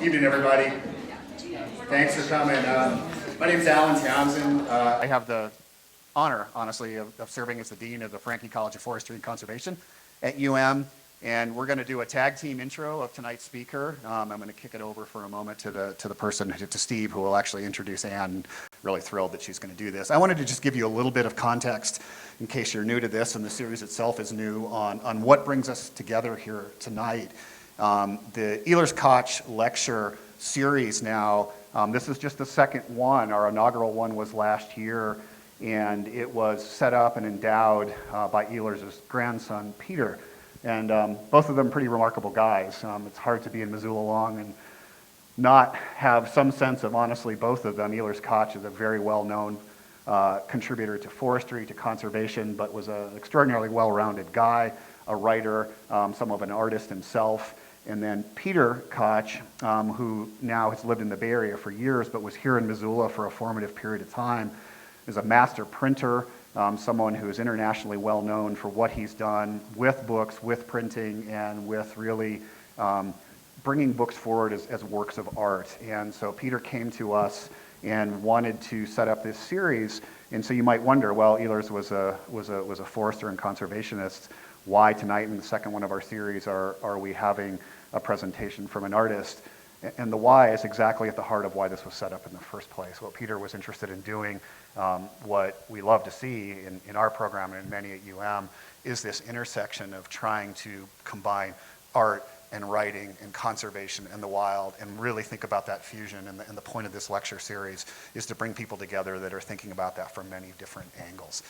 Evening, everybody. Thanks for coming. My name is Alan Townsend. I have the honor, honestly, of serving as the Dean of the Franke College of Forestry and Conservation at UM. And we're going to do a tag team intro of tonight's speaker. I'm going to kick it over for a moment to the person, to Steve, who will actually introduce Anne. Really thrilled that she's going to do this. I wanted to just give you a little bit of context in case you're new to this, and the series itself is new, on what brings us together here tonight. The Ehlers Koch lecture series now, this is just the second one. Our inaugural one was last year, and it was set up and endowed by Ehlers' grandson, Peter. And both of them pretty remarkable guys. It's hard to be in Missoula long and not have some sense of, honestly, both of them. Ehlers Koch is a very well-known contributor to forestry, to conservation, but was an extraordinarily well-rounded guy, a writer, some of an artist himself. And then Peter Koch, who now has lived in the Bay Area for years, but was here in Missoula for a formative period of time, is a master printer, someone who is internationally well known for what he's done with books, with printing, and with really bringing books forward as works of art. And so Peter came to us and wanted to set up this series. And so you might wonder, well, Ehlers was a forester and conservationist. Why tonight in the second one of our series are we having a presentation from an artist? And the why is exactly at the heart of why this was set up in the first place. What Peter was interested in doing, what we love to see in our program and in many at UM, is this intersection of trying to combine art and writing and conservation and the wild, and really think about that fusion. And the point of this lecture series is to bring people together that are thinking about that from many different angles.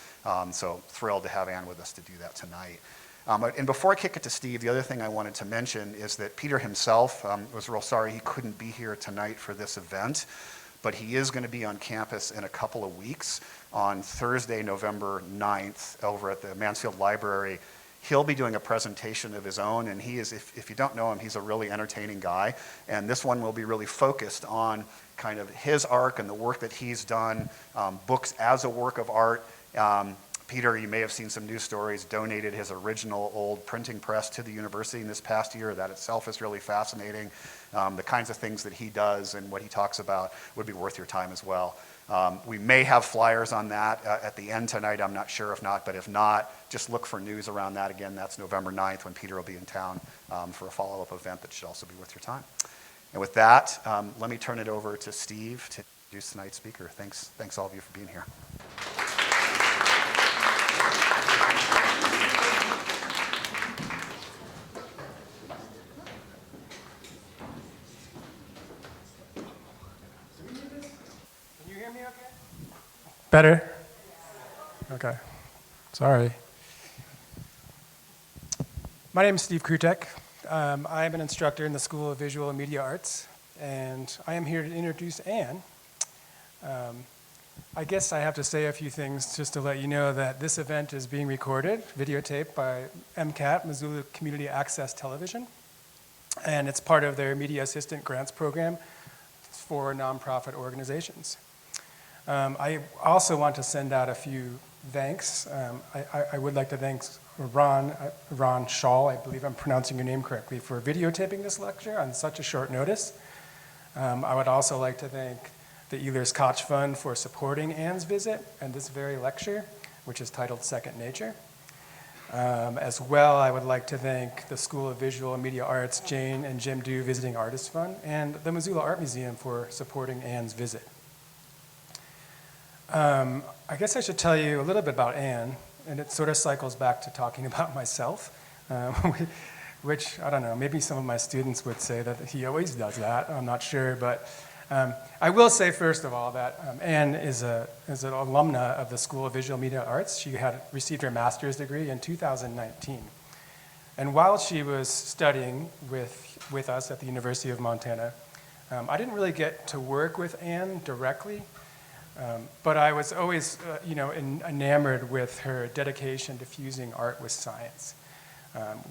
So thrilled to have Anne with us to do that tonight. And before I kick it to Steve, the other thing I wanted to mention is that Peter himself was real sorry he couldn't be here tonight for this event, but he is going to be on campus in a couple of weeks on Thursday, November 9th, over at the Mansfield Library. He'll be doing a presentation of his own, and he is, if you don't know him, he's a really entertaining guy. And this one will be really focused on kind of his arc and the work that he's done, books as a work of art. Peter, you may have seen some news stories, donated his original old printing press to the university in this past year. That itself is really fascinating. The kinds of things that he does and what he talks about would be worth your time as well. We may have flyers on that at the end tonight. I'm not sure if not, but if not, just look for news around that. Again, that's November 9th when Peter will be in town for a follow-up event that should also be worth your time. And with that, let me turn it over to Steve to introduce tonight's speaker. Thanks all of you for being here. Better? Okay. Sorry. My name is Steve Krutek. I am an instructor in the School of Visual and Media Arts, and I am here to introduce Anne. I guess I have to say a few things just to let you know that this event is being recorded, videotaped by MCAT, Missoula Community Access Television, and it's part of their Media Assistant Grants Program for nonprofit organizations. I also want to send out a few thanks. I would like to thank Ron Shaw, I believe I'm pronouncing your name correctly, for videotaping this lecture on such a short notice. I would also like to thank the Ehlers Koch Fund for supporting Anne's visit and this very lecture, which is titled Second Nature. As well, I would like to thank the School of Visual and Media Arts, Jane and Jim Dew Visiting Artists Fund, and the Missoula Art Museum for supporting Anne's visit. I guess I should tell you a little bit about Anne, and it sort of cycles back to talking about myself, which, I don't know, maybe some of my students would say that he always does that. I'm not sure, but I will say, first of all, that Anne is an alumna of the School of Visual Media Arts. She had received her master's degree in 2019. And while she was studying with us at the University of Montana, I didn't really get to work with Anne directly. But I was always, enamored with her dedication to fusing art with science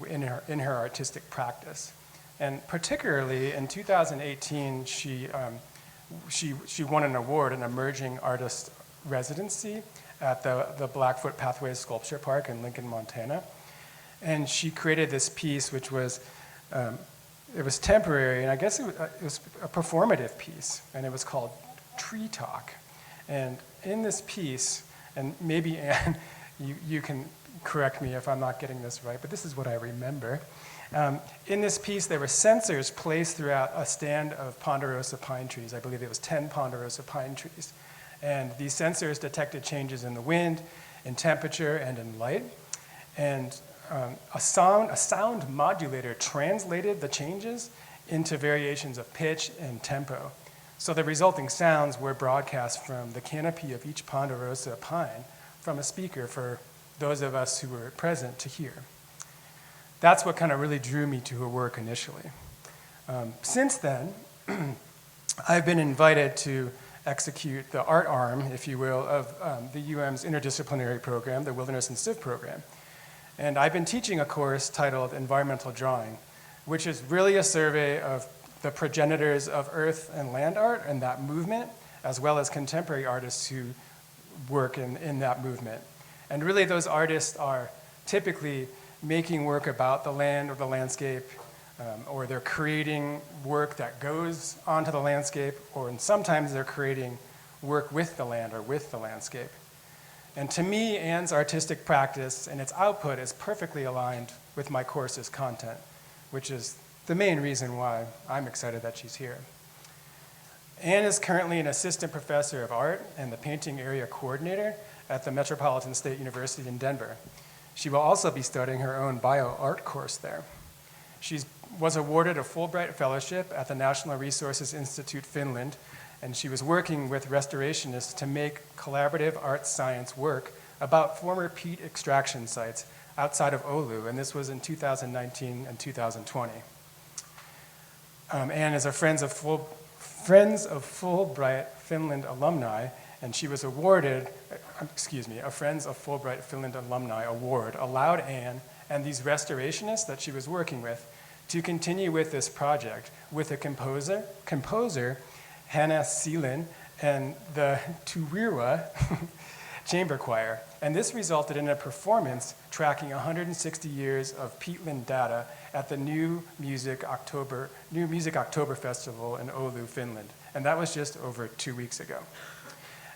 in her artistic practice. And particularly in 2018, she won an award, an emerging artist residency at the Blackfoot Pathways Sculpture Park in Lincoln, Montana. And she created this piece, which was it was temporary, and I guess it was a performative piece, and it was called Tree Talk. And in this piece, and maybe Anne, you can correct me if I'm not getting this right, but this is what I remember. In this piece, there were sensors placed throughout a stand of ponderosa pine trees. I believe it was 10 ponderosa pine trees. And these sensors detected changes in the wind, in temperature, and in light. And a sound modulator translated the changes into variations of pitch and tempo. So the resulting sounds were broadcast from the canopy of each ponderosa pine from a speaker for those of us who were present to hear. That's what kind of really drew me to her work initially. Since then, I've been invited to execute the art arm, if you will, of the UM's interdisciplinary program, the Wilderness and Civ program. And I've been teaching a course titled Environmental Drawing, which is really a survey of the progenitors of earth and land art and that movement, as well as contemporary artists who work in that movement. And really those artists are typically making work about the land or the landscape, or they're creating work that goes onto the landscape, or sometimes they're creating work with the land or with the landscape. And to me, Anne's artistic practice and its output is perfectly aligned with my course's content, which is the main reason why I'm excited that she's here. Anne is currently an assistant professor of art and the painting area coordinator at the Metropolitan State University in Denver. She will also be studying her own bio-art course there. She was awarded a Fulbright fellowship at the National Resources Institute, Finland, and she was working with restorationists to make collaborative art science work about former peat extraction sites outside of Oulu, and this was in 2019 and 2020. Anne is a Friends of Fulbright Finland alumni, and she was awarded, a Friends of Fulbright Finland alumni award allowed Anne and these restorationists that she was working with to continue with this project with a composer Hanna Seelin, and the Turirwa chamber choir. And this resulted in a performance tracking 160 years of peatland data at the New Music October Festival in Oulu, Finland. And that was just over 2 weeks ago.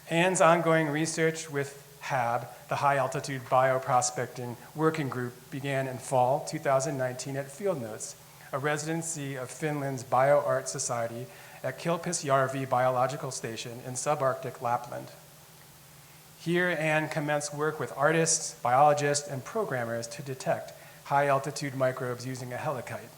Anne's ongoing research with HAB, the High Altitude Bioprospecting Working Group, began in fall 2019 at Field Notes, a residency of Finland's BioArt Society at Kilpisjärvi Biological Station in subarctic Lapland. Here, Anne commenced work with artists, biologists, and programmers to detect high-altitude microbes using a helicite.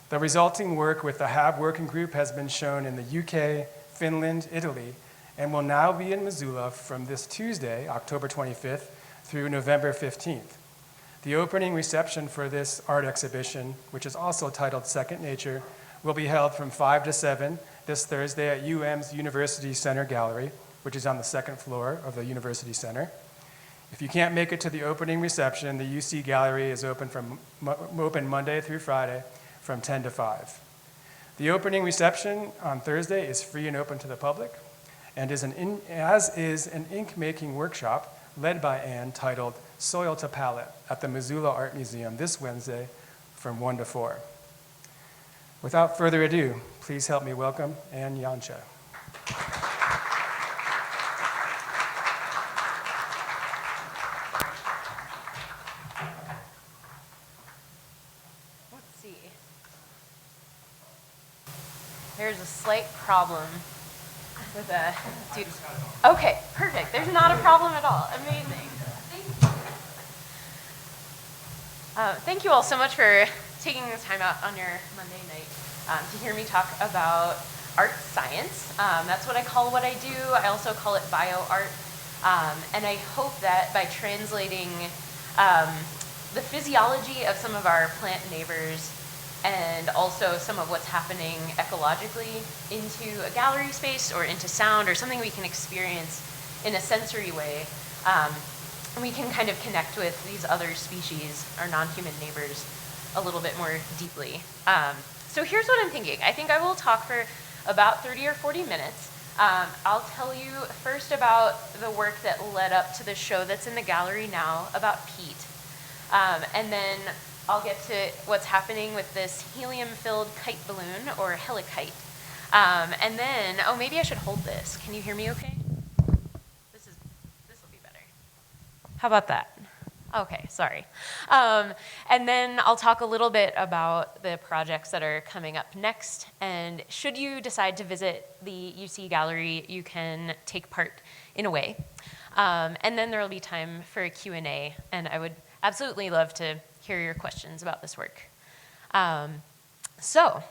The resulting work with the HAB working group has been shown in the UK, Finland, Italy, and will now be in Missoula from this Tuesday, October 25th, through November 15th. The opening reception for this art exhibition, which is also titled Second Nature, will be held from 5 to 7 this Thursday at UM's University Center Gallery, which is on the second floor of the University Center. If you can't make it to the opening reception, the UC Gallery is open Monday through Friday from 10 to 5. The opening reception on Thursday is free and open to the public, and as is an ink-making workshop led by Anne titled Soil to Palette at the Missoula Art Museum this Wednesday from 1 to 4. Without further ado, please help me welcome Anne Yoncha. Let's see. There's a slight problem with a student. Okay, perfect. There's not a problem at all. Amazing. Thank you all so much for taking the time out on your Monday night to hear me talk about art science. That's what I call what I do. I also call it bio-art. And I hope that by translating the physiology of some of our plant neighbors and also some of what's happening ecologically into a gallery space or into sound or something we can experience in a sensory way, we can kind of connect with these other species, our non-human neighbors, a little bit more deeply. So here's what I'm thinking. I think I will talk for about 30 or 40 minutes. I'll tell you first about the work that led up to the show that's in the gallery now about peat. And then I'll get to what's happening with this helium-filled kite balloon, or helikite. And then, oh, maybe I should hold this. Can you hear me okay? This will be better. How about that? Okay, sorry. And then I'll talk a little bit about the projects that are coming up next. And should you decide to visit the UC Gallery, you can take part in a way. And then there will be time for a Q&A, and I would absolutely love to hear your questions about this work. So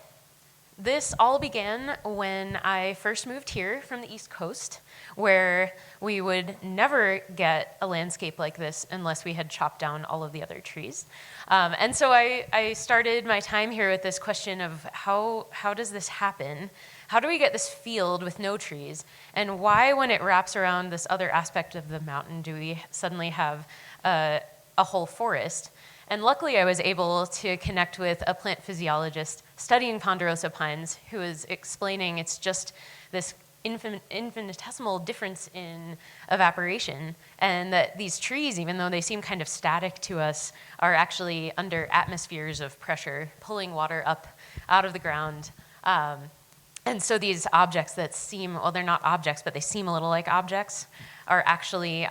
this all began when I first moved here from the East Coast, where we would never get a landscape like this unless we had chopped down all of the other trees. And so I started my time here with this question of how does this happen? How do we get this field with no trees? And why, when it wraps around this other aspect of the mountain, do we suddenly have a whole forest? And luckily, I was able to connect with a plant physiologist studying ponderosa pines who was explaining it's just this infinitesimal difference in evaporation, and that these trees, even though they seem kind of static to us, are actually under atmospheres of pressure, pulling water up out of the ground. And so these objects that seem, well, they're not objects, but they seem a little like objects, are actually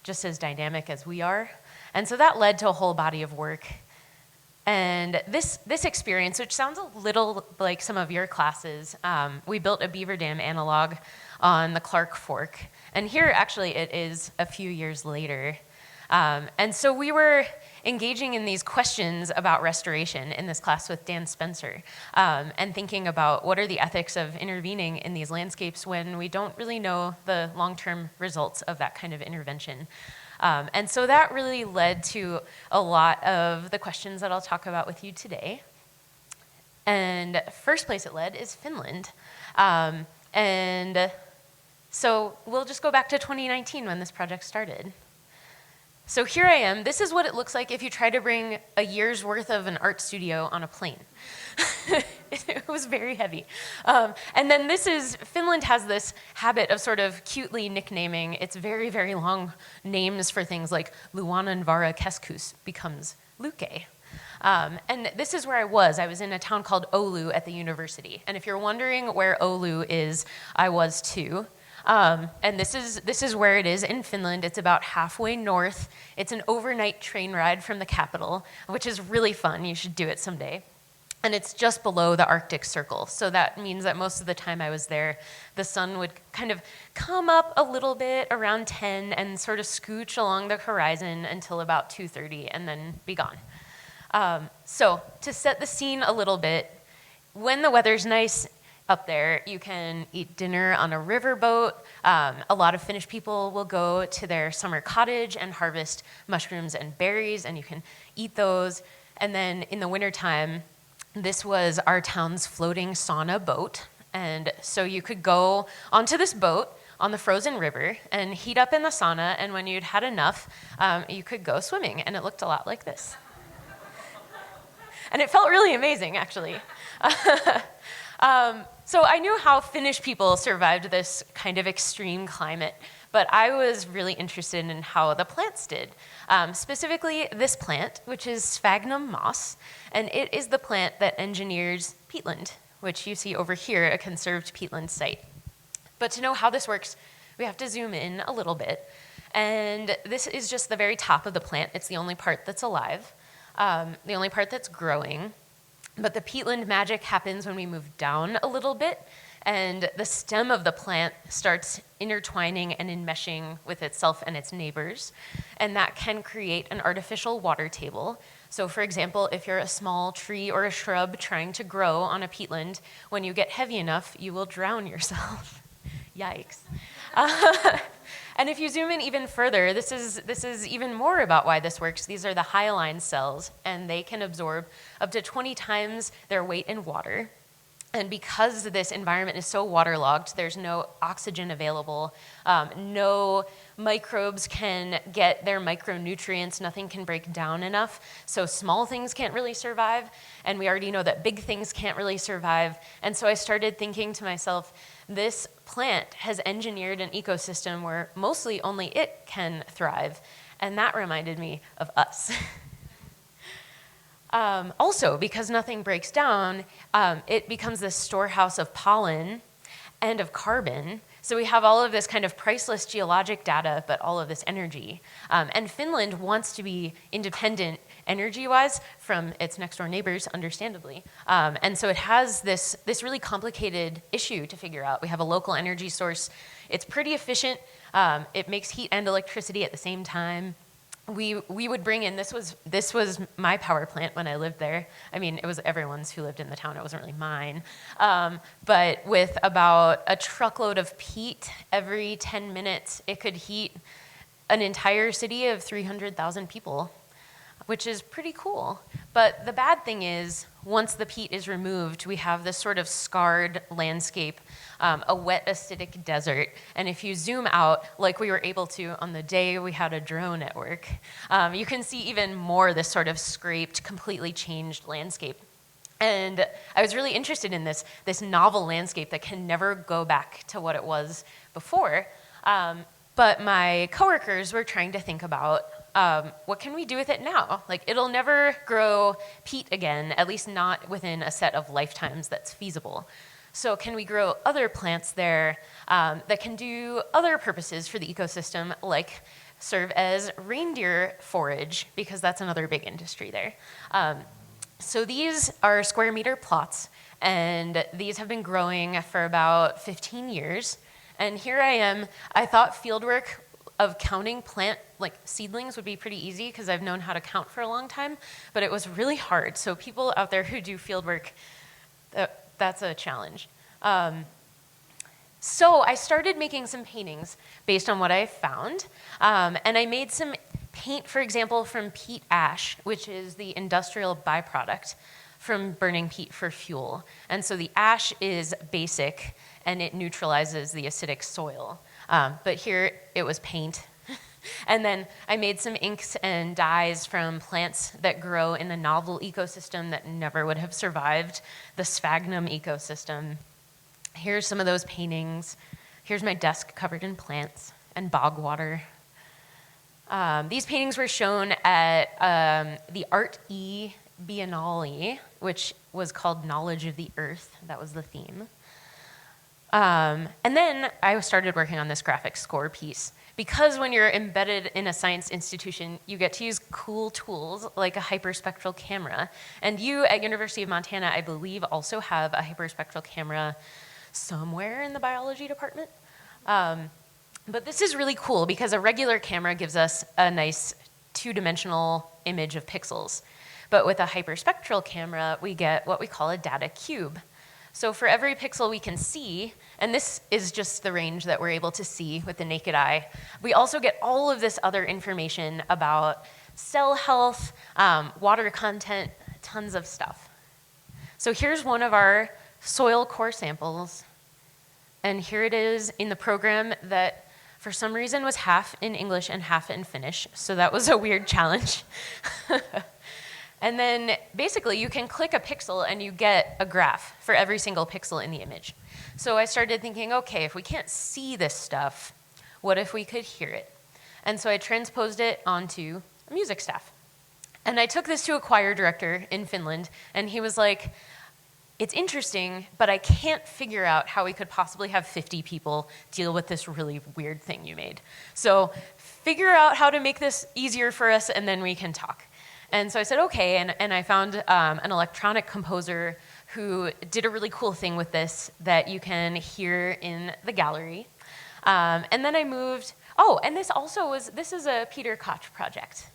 just as dynamic as we are. And so that led to a whole body of work. And this experience, which sounds a little like some of your classes, we built a beaver dam analog on the Clark Fork. And here, actually, it is a few years later. And so we were engaging in these questions about restoration in this class with Dan Spencer, and thinking about what are the ethics of intervening in these landscapes when we don't really know the long-term results of that kind of intervention. And so that really led to a lot of the questions that I'll talk about with you today. And first place it led is Finland. And so we'll just go back to 2019 when this project started. So here I am. This is what it looks like if you try to bring a year's worth of an art studio on a plane. It was very heavy. And then Finland has this habit of sort of cutely nicknaming its very, very long names for things, like Luonnonvara Keskus becomes Luke. And this is where I was. I was in a town called Oulu at the university. And if you're wondering where Oulu is, I was too. And this is where it is in Finland. It's about halfway north. It's an overnight train ride from the capital, which is really fun. You should do it someday. And it's just below the Arctic Circle. So that means that most of the time I was there, the sun would kind of come up a little bit around 10 and sort of scooch along the horizon until about 2:30 and then be gone. So to set the scene a little bit, when the weather's nice up there, you can eat dinner on a riverboat. A lot of Finnish people will go to their summer cottage and harvest mushrooms and berries, and you can eat those. And then in the wintertime, this was our town's floating sauna boat. And so you could go onto this boat on the frozen river and heat up in the sauna, and when you'd had enough, you could go swimming, and it looked a lot like this. And it felt really amazing, actually. So I knew how Finnish people survived this kind of extreme climate, but I was really interested in how the plants did. Specifically, this plant, which is sphagnum moss, and it is the plant that engineers peatland, which you see over here, a conserved peatland site. But to know how this works, we have to zoom in a little bit. And this is just the very top of the plant. It's the only part that's alive, the only part that's growing. But the peatland magic happens when we move down a little bit, and the stem of the plant starts intertwining and enmeshing with itself and its neighbors, and that can create an artificial water table. So for example, if you're a small tree or a shrub trying to grow on a peatland, when you get heavy enough, you will drown yourself. Yikes. And if you zoom in even further, this is even more about why this works. These are the hyaline cells, and they can absorb up to 20 times their weight in water. And because this environment is so waterlogged, there's no oxygen available, no microbes can get their micronutrients, nothing can break down enough, so small things can't really survive, and we already know that big things can't really survive. And so I started thinking to myself, this plant has engineered an ecosystem where mostly only it can thrive, and that reminded me of us. Also, because nothing breaks down, it becomes this storehouse of pollen and of carbon. So we have all of this kind of priceless geologic data, but all of this energy. And Finland wants to be independent energy-wise from its next-door neighbors, understandably. And so it has this really complicated issue to figure out. We have a local energy source. It's pretty efficient. It makes heat and electricity at the same time. We would bring in, this was my power plant when I lived there. I mean, it was everyone's who lived in the town. It wasn't really mine. But with about a truckload of peat every 10 minutes, it could heat an entire city of 300,000 people, which is pretty cool. But the bad thing is, once the peat is removed, we have this sort of scarred landscape, a wet, acidic desert. And if you zoom out, like we were able to on the day we had a drone at work, you can see even more this sort of scraped, completely changed landscape. And I was really interested in this novel landscape that can never go back to what it was before. But my coworkers were trying to think about, what can we do with it now? Like, it'll never grow peat again, at least not within a set of lifetimes that's feasible. So can we grow other plants there that can do other purposes for the ecosystem, like serve as reindeer forage, because that's another big industry there. So these are square meter plots, and these have been growing for about 15 years. And here I am. I thought fieldwork of counting plant seedlings would be pretty easy because I've known how to count for a long time, but it was really hard. So people out there who do fieldwork, that's a challenge. So I started making some paintings based on what I found, and I made some paint, for example, from peat ash, which is the industrial byproduct from burning peat for fuel. And so the ash is basic, and it neutralizes the acidic soil. But here it was paint. And then I made some inks and dyes from plants that grow in a novel ecosystem that never would have survived, the sphagnum ecosystem. Here's some of those paintings. Here's my desk covered in plants and bog water. These paintings were shown at the Art E Biennale, which was called Knowledge of the Earth. That was the theme. And then I started working on this graphic score piece. Because when you're embedded in a science institution, you get to use cool tools like a hyperspectral camera. And you at University of Montana, I believe, also have a hyperspectral camera somewhere in the biology department. But this is really cool because a regular camera gives us a nice two-dimensional image of pixels. But with a hyperspectral camera, we get what we call a data cube. So for every pixel we can see, and this is just the range that we're able to see with the naked eye, we also get all of this other information about cell health, water content, tons of stuff. So here's one of our soil core samples, and here it is in the program that for some reason was half in English and half in Finnish, so that was a weird challenge. And then basically you can click a pixel and you get a graph for every single pixel in the image. So I started thinking, okay, if we can't see this stuff, what if we could hear it? And so I transposed it onto a music staff. And I took this to a choir director in Finland, and he was like, it's interesting, but I can't figure out how we could possibly have 50 people deal with this really weird thing you made. So figure out how to make this easier for us, and then we can talk. And so I said, okay, and I found an electronic composer who did a really cool thing with this that you can hear in the gallery. And then I moved, and this is a Peter Koch project,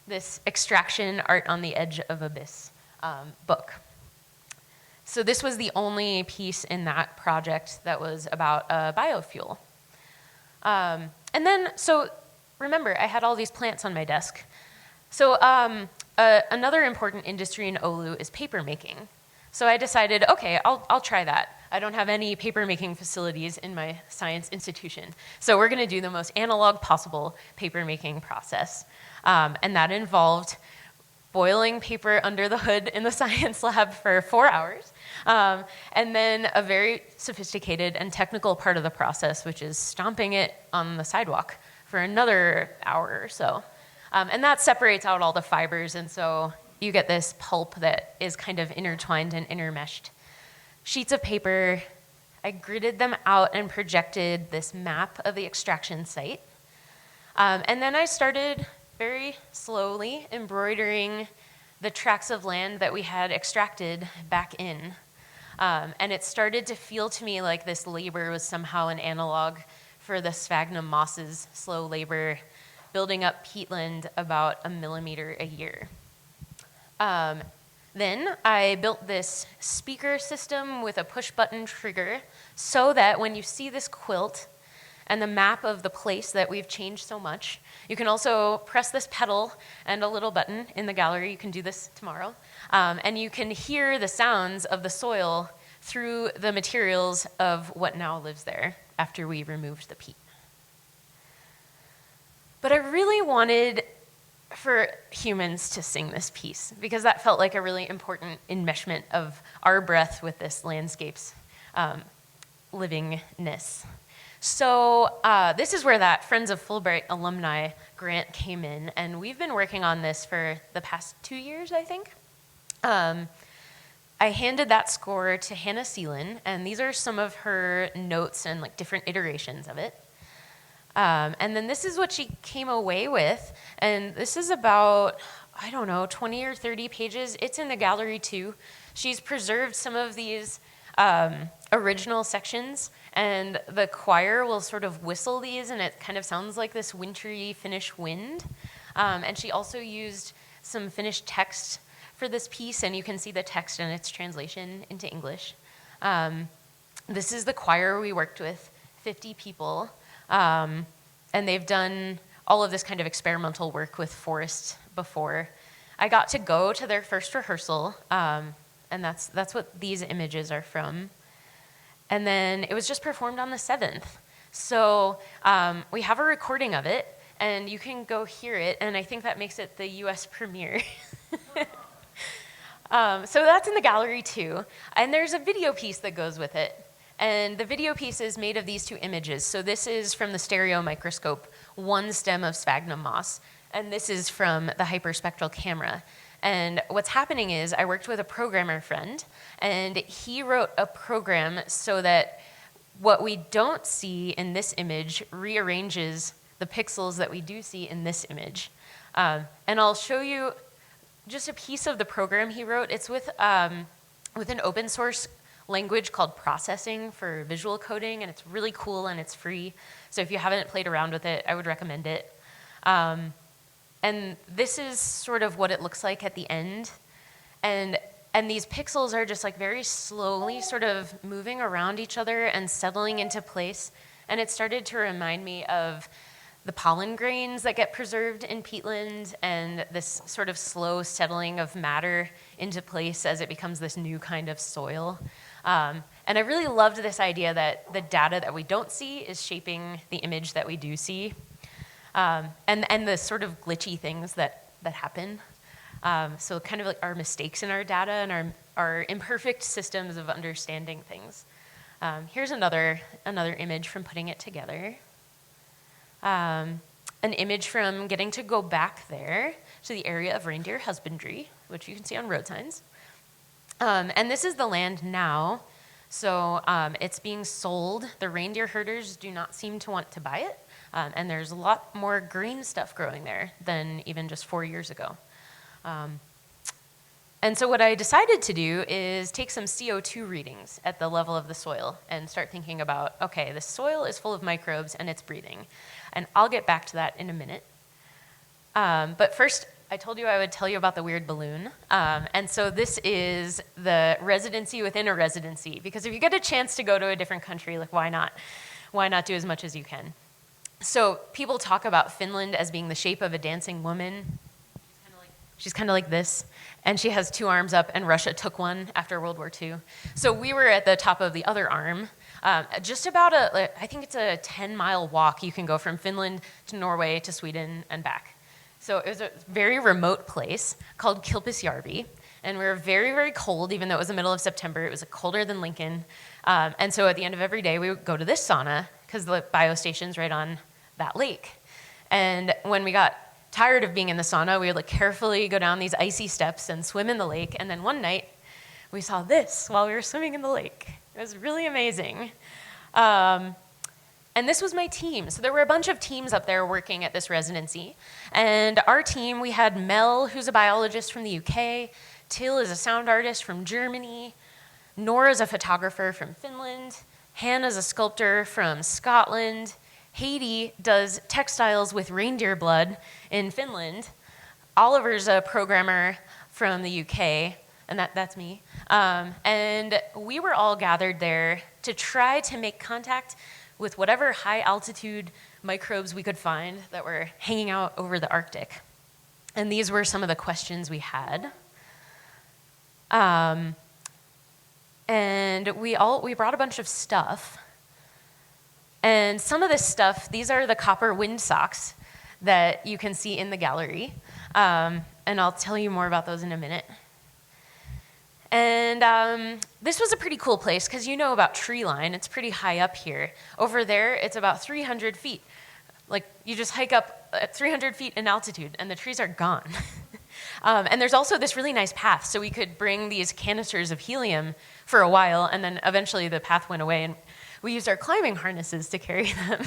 this extraction art on the edge of abyss book. So this was the only piece in that project that was about a biofuel. And then, so remember, I had all these plants on my desk. So another important industry in Oulu is paper making. So I decided, okay, I'll try that. I don't have any paper making facilities in my science institution. So we're gonna do the most analog possible paper making process. And that involved boiling paper under the hood in the science lab for 4 hours. And then a very sophisticated and technical part of the process, which is stomping it on the sidewalk for another hour or so. And that separates out all the fibers, and so you get this pulp that is kind of intertwined and intermeshed. Sheets of paper, I gridded them out and projected this map of the extraction site. And then I started very slowly embroidering the tracts of land that we had extracted back in. And it started to feel to me like this labor was somehow an analog for the sphagnum moss's slow labor, building up peatland about 1 millimeter a year. Then I built this speaker system with a push-button trigger so that when you see this quilt and the map of the place that we've changed so much, you can also press this pedal and a little button in the gallery. You can do this tomorrow. And you can hear the sounds of the soil through the materials of what now lives there after we removed the peat. But I really wanted for humans to sing this piece because that felt like a really important enmeshment of our breath with this landscape's livingness. So this is where that Friends of Fulbright alumni grant came in, and we've been working on this for the past 2 years, I think. I handed that score to Hannah Seelan, and these are some of her notes and like different iterations of it. And then this is what she came away with, and this is about, 20 or 30 pages. It's in the gallery too. She's preserved some of these original sections, and the choir will sort of whistle these, and it kind of sounds like this wintry Finnish wind. And she also used some Finnish text for this piece, and you can see the text and its translation into English. This is the choir we worked with, 50 people. And they've done all of this kind of experimental work with forest before. I got to go to their first rehearsal, and that's what these images are from. And then it was just performed on the 7th. So we have a recording of it, and you can go hear it, and I think that makes it the US premiere. So that's in the gallery too. And there's a video piece that goes with it. And the video piece is made of these 2 images. So this is from the stereo microscope, 1 stem of sphagnum moss. And this is from the hyperspectral camera. And what's happening is I worked with a programmer friend, and he wrote a program so that what we don't see in this image rearranges the pixels that we do see in this image. And I'll show you just a piece of the program he wrote. It's with an open source language called processing for visual coding, and it's really cool and it's free. So if you haven't played around with it, I would recommend it. And this is sort of what it looks like at the end. And these pixels are just like very slowly sort of moving around each other and settling into place. And it started to remind me of the pollen grains that get preserved in peatland and this sort of slow settling of matter into place as it becomes this new kind of soil. And I really loved this idea that the data that we don't see is shaping the image that we do see, and the sort of glitchy things that happen. So kind of like our mistakes in our data and our imperfect systems of understanding things. Here's another image from putting it together. An image from getting to go back there to the area of reindeer husbandry, which you can see on road signs. And this is the land now. So it's being sold. The reindeer herders do not seem to want to buy it. And there's a lot more green stuff growing there than even just 4 years ago. And so what I decided to do is take some CO2 readings at the level of the soil and start thinking about, okay, the soil is full of microbes and it's breathing. And I'll get back to that in a minute. But first, I told you I would tell you about the weird balloon. And so this is the residency within a residency. Because if you get a chance to go to a different country, like why not? Why not do as much as you can? So people talk about Finland as being the shape of a dancing woman. She's kind of like this, and she has 2 arms up, and Russia took one after World War II. So we were at the top of the other arm. Just about I think it's a 10-mile walk. You can go from Finland to Norway to Sweden and back. So it was a very remote place called Kilpisjärvi, and we were very, very cold, even though it was the middle of September. It was colder than Lincoln. And so at the end of every day, we would go to this sauna, because the biostation's right on that lake. And when we got tired of being in the sauna, we would like carefully go down these icy steps and swim in the lake. And then one night, we saw this while we were swimming in the lake. It was really amazing. And this was my team. So there were a bunch of teams up there working at this residency. And our team, we had Mel, who's a biologist from the UK, Till is a sound artist from Germany, Nora's a photographer from Finland, Hannah's a sculptor from Scotland, Haiti does textiles with reindeer blood in Finland, Oliver's a programmer from the UK, and that's me. And we were all gathered there to try to make contact with whatever high altitude microbes we could find that were hanging out over the Arctic. And these were some of the questions we had. And we brought a bunch of stuff. And some of this stuff, these are the copper wind socks that you can see in the gallery. And I'll tell you more about those in a minute. And this was a pretty cool place because you know about tree line. It's pretty high up here. Over there, it's about 300 feet. Like, you just hike up at 300 feet in altitude, and the trees are gone. And there's also this really nice path, so we could bring these canisters of helium for a while, and then eventually the path went away, and we used our climbing harnesses to carry them.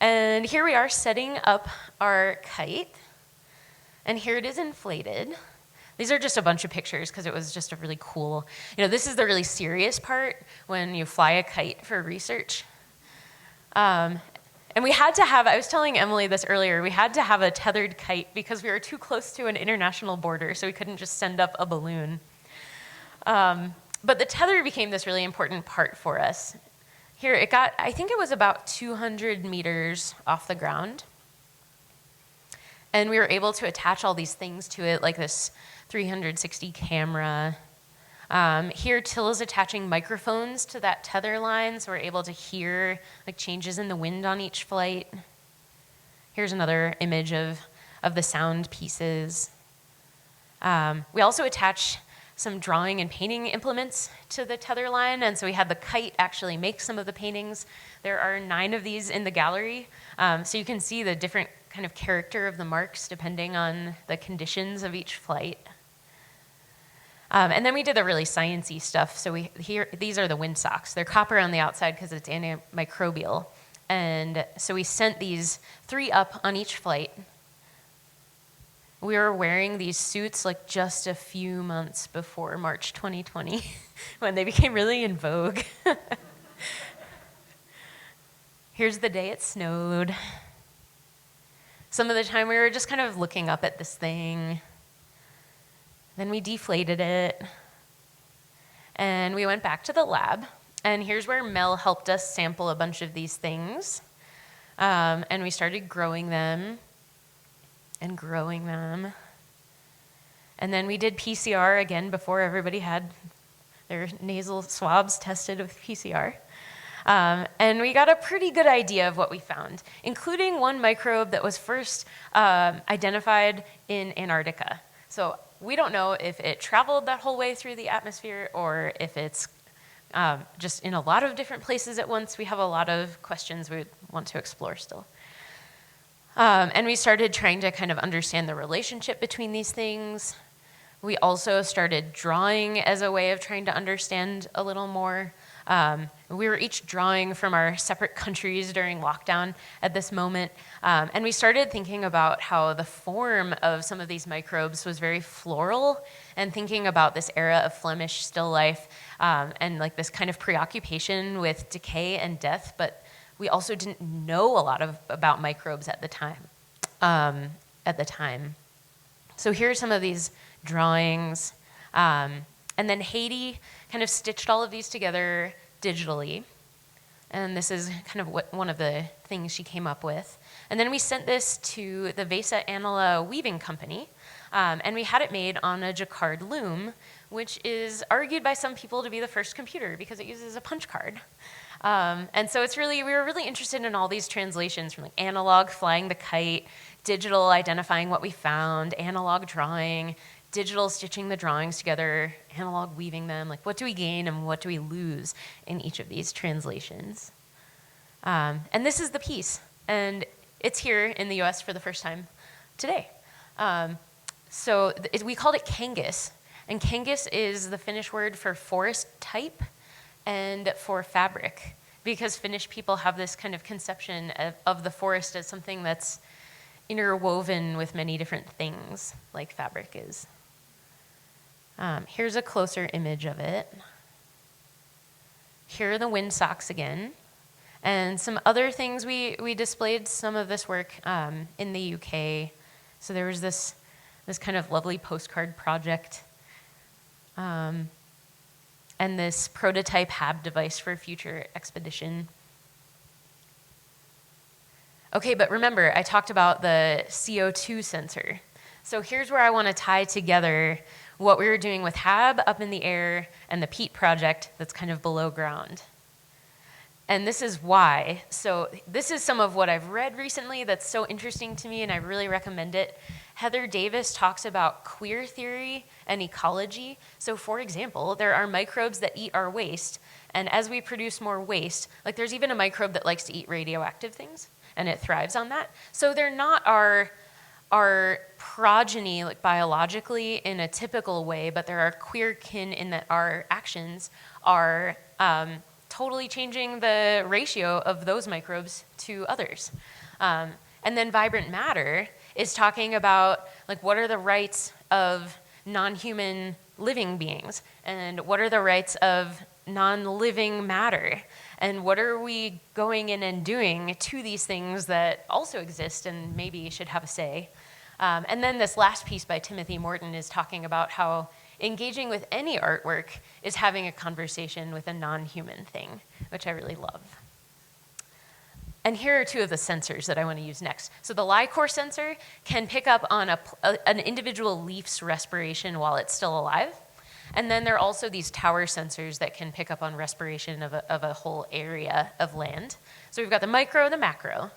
And here we are setting up our kite, and here it is inflated. These are just a bunch of pictures because it was just a really cool, this is the really serious part when you fly a kite for research. And we had to have, I was telling Emily this earlier, we had to have a tethered kite because we were too close to an international border, so we couldn't just send up a balloon. But the tether became this really important part for us. Here, I think it was about 200 meters off the ground. And we were able to attach all these things to it, like this 360 camera. Here, Till is attaching microphones to that tether line, so we're able to hear like changes in the wind on each flight. Here's another image of the sound pieces. We also attach some drawing and painting implements to the tether line, and so we had the kite actually make some of the paintings. There are 9 of these in the gallery, so you can see the different kind of character of the marks depending on the conditions of each flight. And then we did the really sciencey stuff. So these are the wind socks. They're copper on the outside because it's antimicrobial. And so we sent these 3 up on each flight. We were wearing these suits like just a few months before March 2020 when they became really in vogue. Here's the day it snowed. Some of the time we were just kind of looking up at this thing. Then we deflated it. And we went back to the lab. And here's where Mel helped us sample a bunch of these things. And we started growing them and growing them. And then we did PCR again before everybody had their nasal swabs tested with PCR. And we got a pretty good idea of what we found, including one microbe that was first identified in Antarctica. So we don't know if it traveled that whole way through the atmosphere or if it's just in a lot of different places at once. We have a lot of questions we want to explore still. And we started trying to kind of understand the relationship between these things. We also started drawing as a way of trying to understand a little more. We were each drawing from our separate countries during lockdown at this moment. And we started thinking about how the form of some of these microbes was very floral, and thinking about this era of Flemish still life and like this kind of preoccupation with decay and death. But we also didn't know a lot about microbes at the time. So here are some of these drawings. And then Haiti kind of stitched all of these together digitally. And this is kind of one of the things she came up with. And then we sent this to the Vesa Anila weaving company. And we had it made on a jacquard loom, which is argued by some people to be the first computer because it uses a punch card. And so we were really interested in all these translations from like analog flying the kite, digital identifying what we found, analog drawing, digital stitching the drawings together, analog weaving them, like what do we gain and what do we lose in each of these translations. And this is the piece. And it's here in the US for the first time today. We called it kangas, and kangas is the Finnish word for forest type and for fabric, because Finnish people have this kind of conception of the forest as something that's interwoven with many different things, like fabric is. Here's a closer image of it. Here are the windsocks again. And some other things, we displayed some of this work in the UK. So there was this kind of lovely postcard project and this prototype HAB device for a future expedition. Okay, but remember, I talked about the CO2 sensor. So here's where I want to tie together what we were doing with HAB up in the air and the peat project that's kind of below ground. And this is why. So this is some of what I've read recently that's so interesting to me, and I really recommend it. Heather Davis talks about queer theory and ecology. So for example, there are microbes that eat our waste, and as we produce more waste, like there's even a microbe that likes to eat radioactive things, and it thrives on that. So they're not our progeny, like biologically in a typical way, but there are queer kin in that our actions are totally changing the ratio of those microbes to others. And then vibrant matter is talking about like what are the rights of non-human living beings, and what are the rights of non-living matter, and what are we going in and doing to these things that also exist and maybe should have a say. And then this last piece by Timothy Morton is talking about how engaging with any artwork is having a conversation with a non-human thing, which I really love. And here are two of the sensors that I want to use next. So the LICOR sensor can pick up on an individual leaf's respiration while it's still alive. And then there are also these tower sensors that can pick up on respiration of a whole area of land. So we've got the micro, the macro.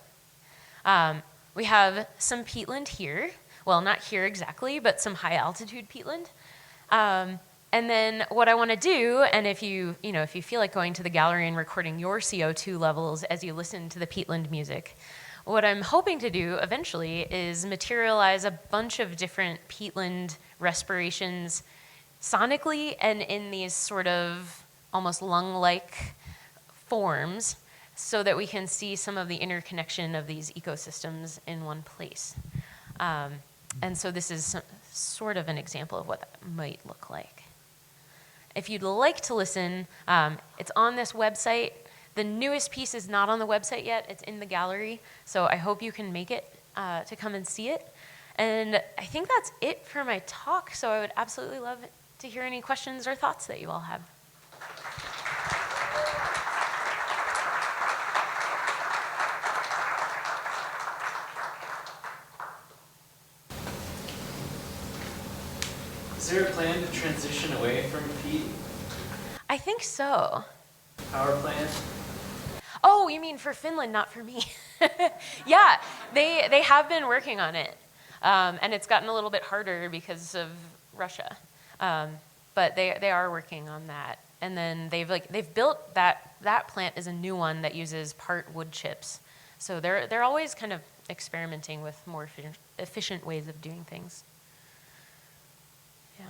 We have some peatland here. Well, not here exactly, but some high altitude peatland. And then what I want to do, and if you feel like going to the gallery and recording your CO2 levels as you listen to the peatland music, what I'm hoping to do eventually is materialize a bunch of different peatland respirations sonically and in these sort of almost lung-like forms, so that we can see some of the interconnection of these ecosystems in one place. And so this is sort of an example of what that might look like. If you'd like to listen, it's on this website. The newest piece is not on the website yet. It's in the gallery. So I hope you can make it to come and see it. And I think that's it for my talk. So I would absolutely love to hear any questions or thoughts that you all have. Is there a plan to transition away from peat? I think so. Power plant? Oh, you mean for Finland, not for me. Yeah, they have been working on it. And it's gotten a little bit harder because of Russia. But they are working on that. And then they've built that plant is a new one that uses part wood chips. So they're always kind of experimenting with more efficient ways of doing things. Yeah.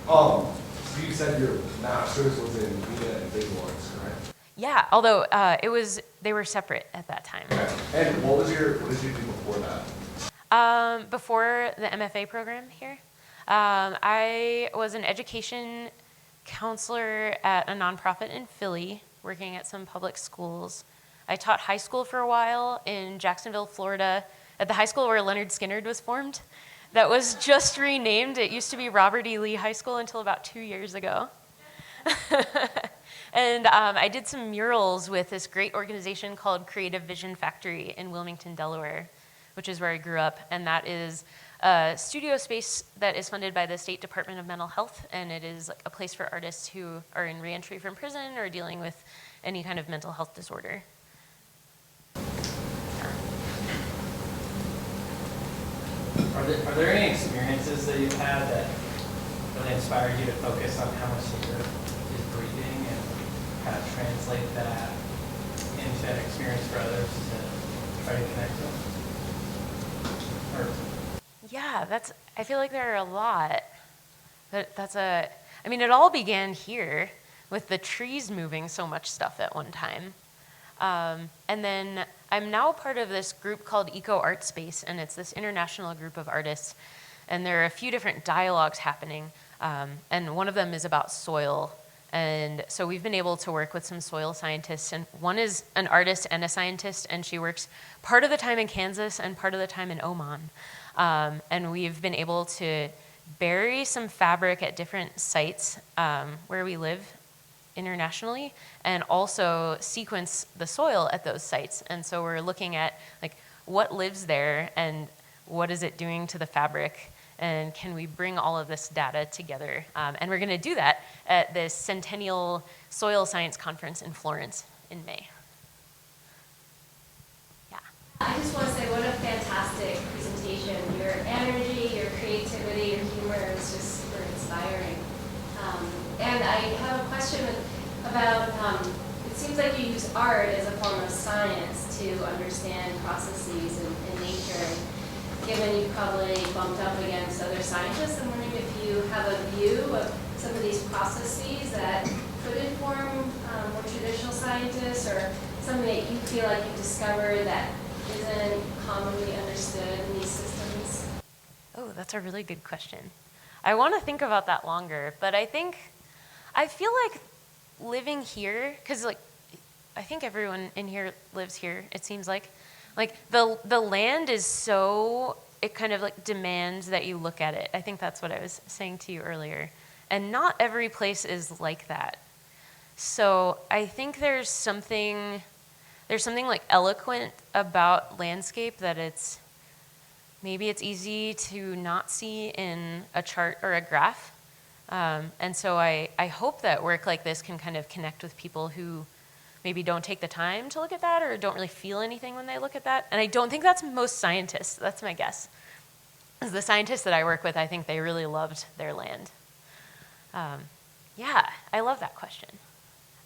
So you said your master's was in media and visual arts, correct? Yeah, although they were separate at that time. Okay. And what did you do before that? Before the MFA program here, I was an education counselor at a nonprofit in Philly, working at some public schools. I taught high school for a while in Jacksonville, Florida, at the high school where Leonard Skinner was formed. That was just renamed. It used to be Robert E. Lee High School until about 2 years ago. And I did some murals with this great organization called Creative Vision Factory in Wilmington, Delaware, which is where I grew up. And that is a studio space that is funded by the State Department of Mental Health. And it is like a place for artists who are in reentry from prison or dealing with any kind of mental health disorder. Are there any experiences that you've had that really inspired you to focus on how much nature is breathing and kind of translate that into an experience for others to try to connect with? Or Yeah, I feel like there are a lot. I mean, it all began here with the trees moving so much stuff at one time. And then I'm now part of this group called Eco Art Space, and it's this international group of artists. And there are a few different dialogues happening, and one of them is about soil. And so we've been able to work with some soil scientists, and one is an artist and a scientist, and she works part of the time in Kansas and part of the time in Oman. And we've been able to bury some fabric at different sites where we live internationally, and also sequence the soil at those sites. And so we're looking at like what lives there and what is it doing to the fabric, and can we bring all of this data together? And we're going to do that at this Centennial Soil Science Conference in Florence in May. Yeah. I just want to say what a fantastic presentation. Your energy, your creativity, your humor is just super inspiring. And I have a question about, it seems like you use art as a form of science to understand processes in nature. Given you've probably bumped up against other scientists, I'm wondering if you have a view of some of these processes that could inform more traditional scientists, or something that you feel like you've discovered that isn't commonly understood in these systems? Oh, that's a really good question. I want to think about that longer, but I feel like living here, because like I think everyone in here lives here, it seems like the land is so, it kind of like demands that you look at it. I think that's what I was saying to you earlier. And not every place is like that. So I think there's something like eloquent about landscape that maybe it's easy to not see in a chart or a graph. And so I hope that work like this can kind of connect with people who maybe don't take the time to look at that or don't really feel anything when they look at that. And I don't think that's most scientists. That's my guess. As the scientists that I work with, I think they really loved their land. Yeah, I love that question.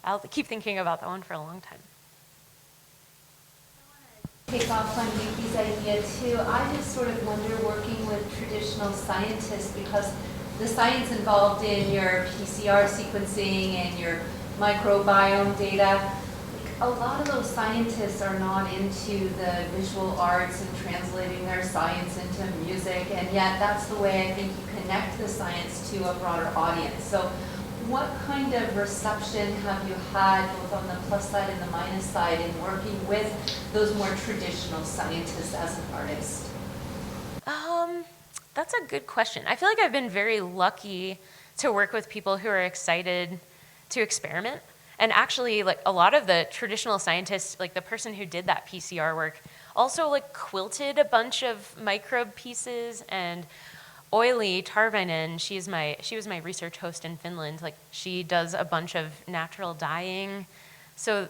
I'll keep thinking about that one for a long time. Take off on Yuki's idea too. I just sort of wonder, working with traditional scientists, because the science involved in your PCR sequencing and your microbiome data, a lot of those scientists are not into the visual arts and translating their science into music, and yet that's the way I think you connect the science to a broader audience. So what kind of reception have you had, both on the plus side and the minus side, in working with those more traditional scientists as an artist? That's a good question. I feel like I've been very lucky to work with people who are excited to experiment. And actually, like a lot of the traditional scientists, like the person who did that PCR work, also like quilted a bunch of microbe pieces. And Oily Tarvainen, she was my research host in Finland. Like she does a bunch of natural dyeing. So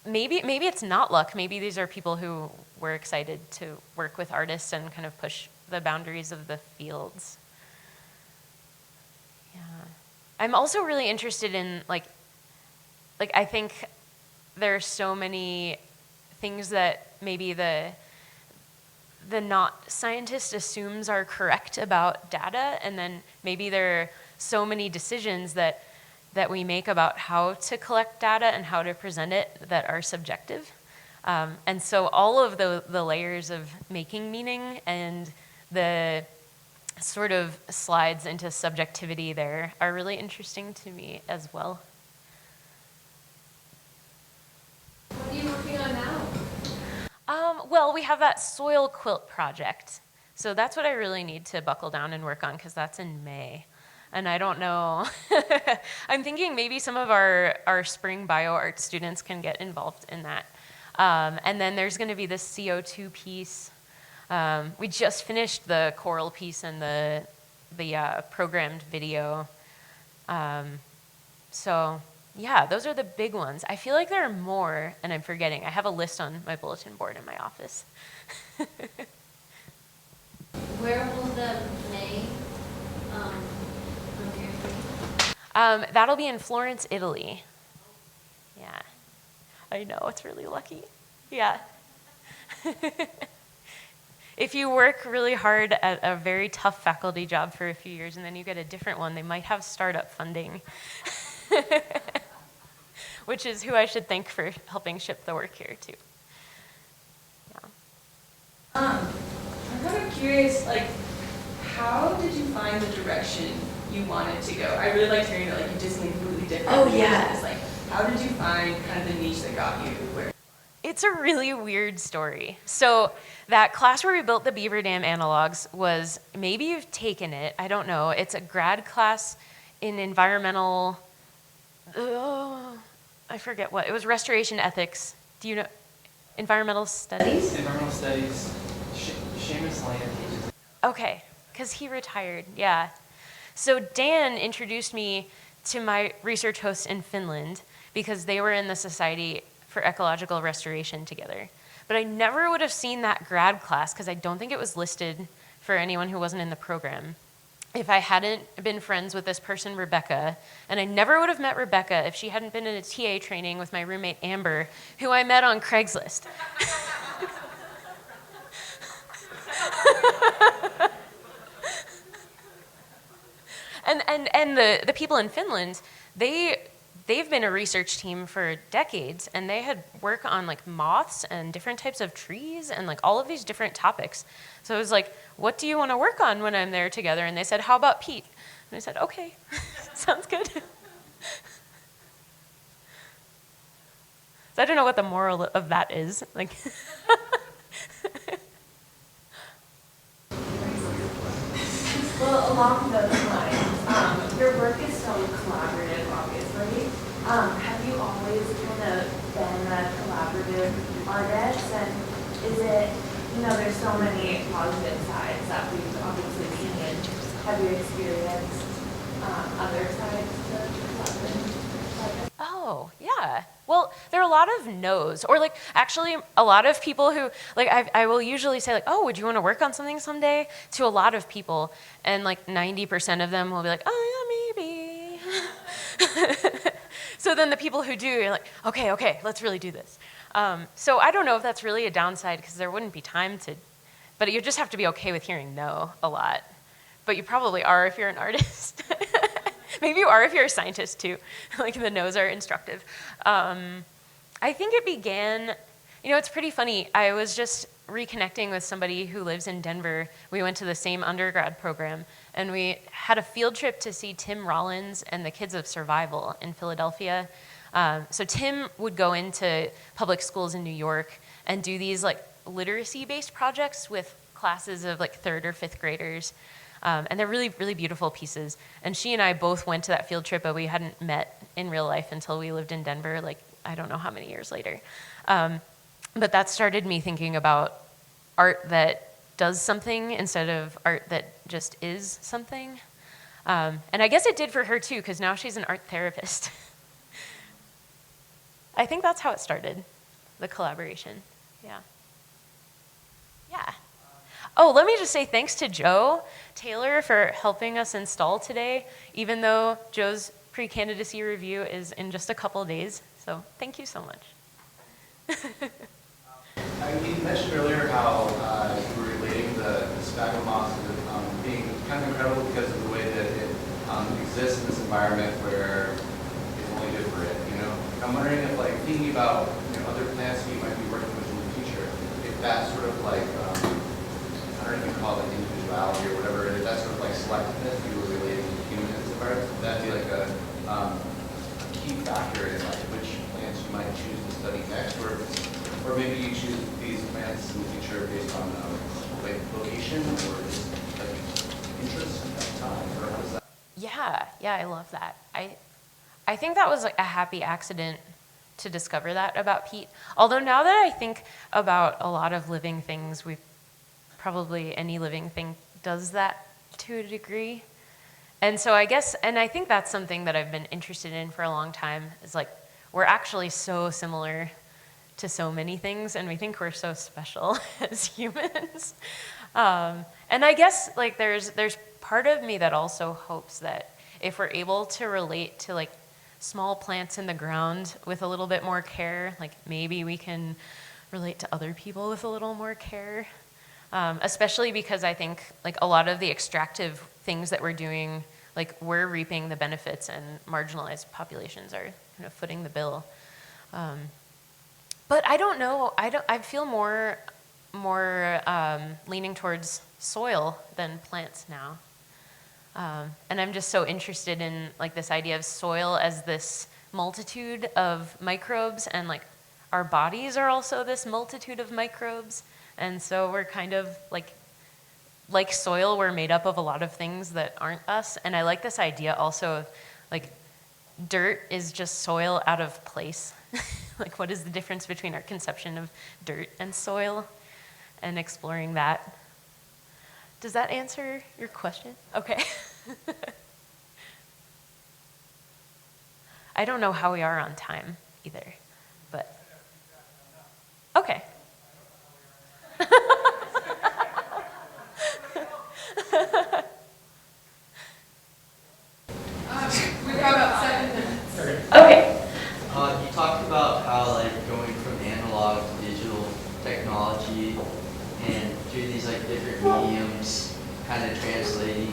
maybe it's not luck. Maybe these are people who were excited to work with artists and kind of push the boundaries of the fields. Yeah. I'm also really interested in like I think there are so many things that maybe the not scientist assumes are correct about data, and then maybe there are so many decisions that we make about how to collect data and how to present it that are subjective. And so all of the layers of making meaning and the sort of slides into subjectivity there are really interesting to me as well. What are you working on now? Well, we have that soil quilt project. So that's what I really need to buckle down and work on, because that's in May. And I don't know. I'm thinking maybe some of our spring bioart students can get involved in that. And then there's going to be this CO2 piece. We just finished the choral piece and the programmed video. So yeah, those are the big ones. I feel like there are more, and I'm forgetting. I have a list on my bulletin board in my office. Where will the May appear? That'll be in Florence, Italy. Yeah. I know, it's really lucky. Yeah. If you work really hard at a very tough faculty job for a few years and then you get a different one, they might have startup funding. Which is who I should thank for helping ship the work here, too. Yeah. I'm kind of curious, like, how did you find the direction you wanted to go? I really liked hearing that, like, you did something completely different. Oh, yeah. It's like, how did you find kind of the niche that got you where? It's a really weird story. So that class where we built the beaver dam analogs was, maybe you've taken it, I don't know. It's a grad class in environmental, I forget what. It was restoration ethics. Do you know? Environmental studies? Environmental studies, Seamus Land teaches. Okay, because he retired, yeah. So Dan introduced me to my research hosts in Finland because they were in the Society for Ecological Restoration together. But I never would have seen that grad class because I don't think it was listed for anyone who wasn't in the program if I hadn't been friends with this person, Rebecca. And I never would have met Rebecca if she hadn't been in a TA training with my roommate, Amber, who I met on Craigslist. And the people in Finland, they've been a research team for decades, and they had work on like moths and different types of trees and like all of these different topics. So I was like, what do you want to work on when I'm there together? And they said, how about peat? And I said, okay, sounds good. So I don't know what the moral of that is. Like. Well, along those lines, your work is so collaborative, obviously. Have you always kind of been a collaborative artist? And is it, there's so many positive sides that we've obviously seen. Have you experienced other sides to collaborative? Oh, yeah. Well, there are a lot of no's, or like actually a lot of people who, like I will usually say like, oh, would you want to work on something someday? To a lot of people, and like 90% of them will be like, oh yeah, maybe. So then the people who do, you're like, okay, let's really do this. So I don't know if that's really a downside because there wouldn't be time to, but you just have to be okay with hearing no a lot. But you probably are if you're an artist. Maybe you are if you're a scientist too. Like the no's are instructive. I think it began, it's pretty funny. I was just reconnecting with somebody who lives in Denver. We went to the same undergrad program, and we had a field trip to see Tim Rollins and the Kids of Survival in Philadelphia. So Tim would go into public schools in New York and do these like literacy-based projects with classes of like 3rd or 5th graders. And they're really, really beautiful pieces. And she and I both went to that field trip, but we hadn't met in real life until we lived in Denver, like I don't know how many years later. But that started me thinking about art that does something instead of art that just is something. And I guess it did for her too, because now she's an art therapist. I think that's how it started, the collaboration. Yeah. Yeah. Oh, let me just say thanks to Joe Taylor for helping us install today, even though Joe's pre-candidacy review is in just a couple days. So thank you so much. You mentioned earlier how you were relating the sphagnum moss to being kind of incredible because of the way that it exists in this environment where it's only good for it, I'm wondering if, like, thinking about other plants you might be working with in the future, if that sort of like, I don't know if you call it like individuality or whatever it is, that sort of like selectiveness you were relating to humans environments, would that be like a key factor in like which plants you might choose to study next, or maybe you choose these plants in the future based on like location or just like interest at the time, or how does that? Yeah, I love that. I think that was like a happy accident to discover that about peat. Although now that I think about a lot of living things, probably any living thing does that to a degree. And so I think that's something that I've been interested in for a long time, is like, we're actually so similar to so many things, and we think we're so special as humans. And I guess like there's part of me that also hopes that if we're able to relate to like small plants in the ground with a little bit more care, like maybe we can relate to other people with a little more care. Especially because I think like a lot of the extractive things that we're doing, like we're reaping the benefits and marginalized populations are kind of footing the bill. But I don't know, I feel more leaning towards soil than plants now. And I'm just so interested in like this idea of soil as this multitude of microbes, and like our bodies are also this multitude of microbes. And so we're kind of like soil, we're made up of a lot of things that aren't us. And I like this idea also of like dirt is just soil out of place. Like what is the difference between our conception of dirt and soil, and exploring that. Does that answer your question? Okay. I don't know how we are on time either, but okay. We've got about 7 minutes. Okay. You talked about how like going from analog to digital technology and through these like different mediums, kind of translating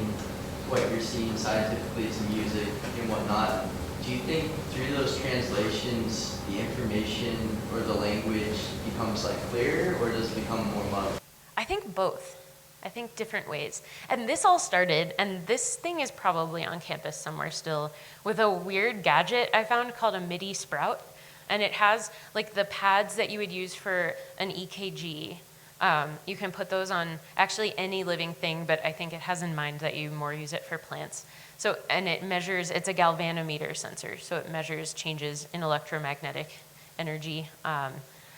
what you're seeing scientifically to music and whatnot. Do you think through those translations, the information or the language becomes like clearer, or does it become more muddled? I think both. I think different ways. And this all started, and this thing is probably on campus somewhere still, with a weird gadget I found called a MIDI sprout. And it has like the pads that you would use for an EKG. You can put those on actually any living thing, but I think it has in mind that you more use it for plants. So, and it measures, it's a galvanometer sensor, so it measures changes in electromagnetic energy.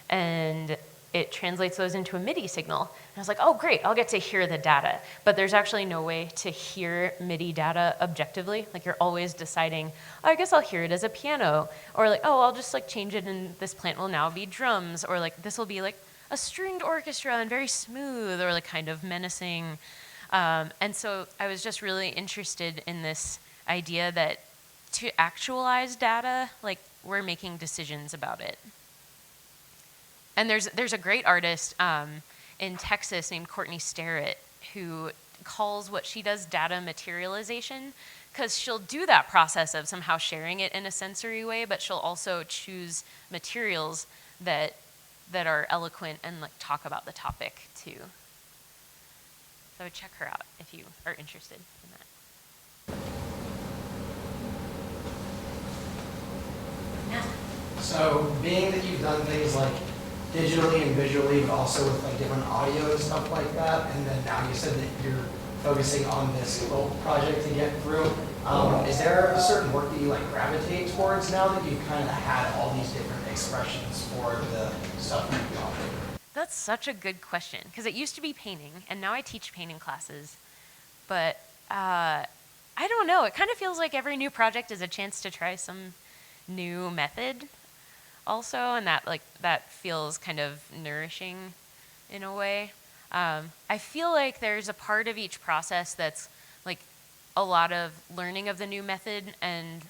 And it translates those into a MIDI signal. And I was like, oh great, I'll get to hear the data. But there's actually no way to hear MIDI data objectively. Like you're always deciding, oh, I guess I'll hear it as a piano. Or like, oh, I'll just like change it and this plant will now be drums. Or like, this will be like a stringed orchestra and very smooth, or like kind of menacing. And so I was just really interested in this idea that to actualize data, like we're making decisions about it. And there's a great artist in Texas named Courtney Sterrett who calls what she does data materialization, because she'll do that process of somehow sharing it in a sensory way, but she'll also choose materials that are eloquent and like talk about the topic too. So check her out if you are interested in that. Yeah. So being that you've done things like digitally and visually, but also with like different audio and stuff like that, and then now you said that you're focusing on this quilt project to get through, is there a certain work that you like gravitate towards now that you've kind of had all these different expressions for the stuff that you offer? That's such a good question, because it used to be painting, and now I teach painting classes. But I don't know, it kind of feels like every new project is a chance to try some new method also, and that feels kind of nourishing in a way. I feel like there's a part of each process that's like a lot of learning of the new method and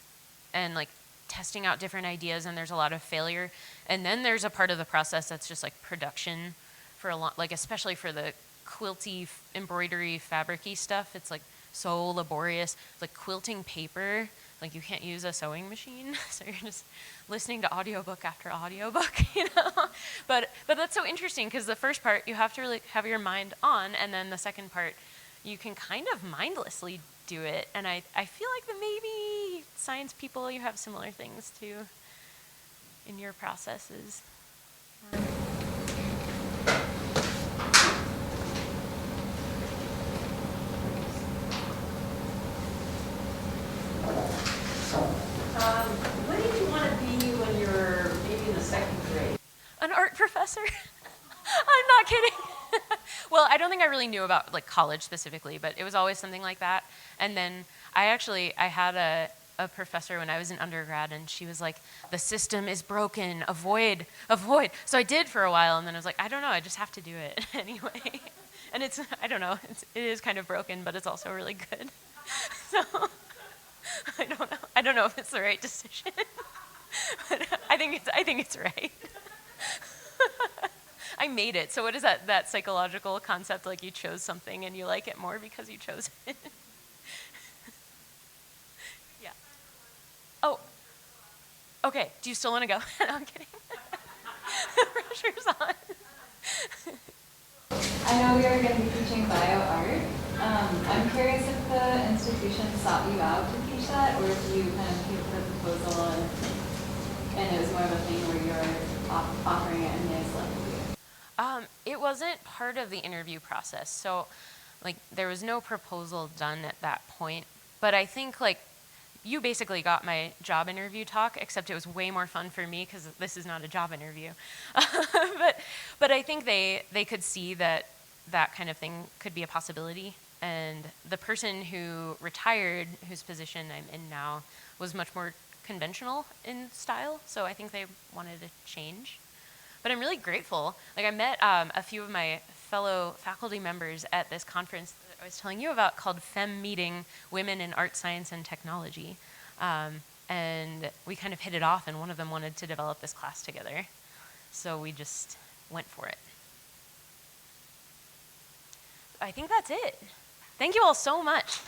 like testing out different ideas, and there's a lot of failure. And then there's a part of the process that's just like production for a lot, like especially for the quilty, embroidery, fabric-y stuff. It's like so laborious. It's like quilting paper. Like you can't use a sewing machine, so you're just listening to audiobook after audiobook, you know? But that's so interesting, because the first part you have to really have your mind on, and then the second part you can kind of mindlessly do it. And I feel like that maybe science people, you have similar things too in your processes. What did you want to be when you were maybe in the second grade? An art professor? I'm not kidding. Well, I don't think I really knew about like college specifically, but it was always something like that. And then I had a professor when I was in undergrad, and she was like, the system is broken, avoid. So I did for a while, and then I was like, I don't know, I just have to do it anyway. And I don't know, it is kind of broken, but it's also really good. So I don't know if it's the right decision, but I think it's right. I made it. So what is that psychological concept? Like you chose something and you like it more because you chose it. Yeah. Oh. Okay. Do you still want to go? No, I'm kidding. The pressure's on. I know we are going to be teaching bio art. I'm curious if the institution sought you out to teach that, or if you kind of came for a proposal and it was more of a thing where you're offering it and they selected you. It wasn't part of the interview process, so like there was no proposal done at that point. But I think like you basically got my job interview talk, except it was way more fun for me because this is not a job interview. But I think they could see that kind of thing could be a possibility. And the person who retired, whose position I'm in now, was much more conventional in style. So I think they wanted to change. But I'm really grateful. Like I met a few of my fellow faculty members at this conference that I was telling you about called Fem Meeting, Women in Art, Science, and Technology. And we kind of hit it off, and one of them wanted to develop this class together. So we just went for it. I think that's it. Thank you all so much.